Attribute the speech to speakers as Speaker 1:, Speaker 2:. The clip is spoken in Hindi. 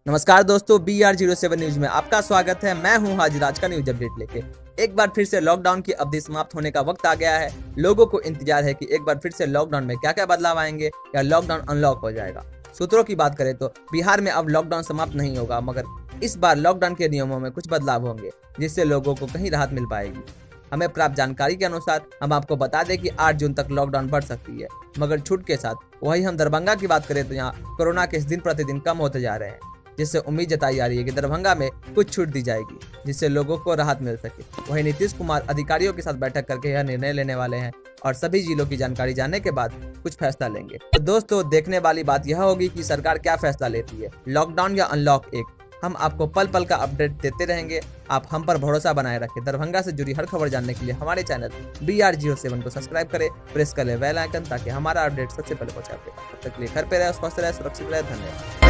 Speaker 1: नमस्कार दोस्तों, BR07 न्यूज में आपका स्वागत है। मैं हूं हाजिर आज का न्यूज अपडेट लेके। एक बार फिर से लॉकडाउन की अवधि समाप्त होने का वक्त आ गया है। लोगों को इंतजार है कि एक बार फिर से लॉकडाउन में क्या क्या बदलाव आएंगे या लॉकडाउन अनलॉक हो जाएगा। सूत्रों की बात करें तो बिहार में अब लॉकडाउन समाप्त नहीं होगा, मगर इस बार लॉकडाउन के नियमों में कुछ बदलाव होंगे जिससे लोगों को कहीं राहत मिल पाएगी। हमें प्राप्त जानकारी के अनुसार हम आपको बता दें कि 8 जून तक लॉकडाउन बढ़ सकती है, मगर छूट के साथ। वहीं हम दरभंगा की बात करें तो यहाँ कोरोना केस दिन प्रतिदिन कम होते जा रहे हैं, जिससे उम्मीद जताई जा रही है कि दरभंगा में कुछ छूट दी जाएगी जिससे लोगों को राहत मिल सके। वहीं नीतीश कुमार अधिकारियों के साथ बैठक करके यह निर्णय लेने वाले हैं और सभी जिलों की जानकारी जानने के बाद कुछ फैसला लेंगे। तो दोस्तों, देखने वाली बात यह होगी कि सरकार क्या फैसला लेती है, लॉकडाउन या अनलॉक। हम आपको पल पल का अपडेट देते रहेंगे। आप हम पर भरोसा बनाए रखें। दरभंगा से जुड़ी हर खबर जानने के लिए हमारे चैनल BR07 को सब्सक्राइब करें, प्रेस करें बेल आइकन ताकि हमारा अपडेट सबसे पहले पहुंचा पाए। तब तक के लिए घर पे रहे, स्वस्थ रहे, सुरक्षित रहे। धन्यवाद।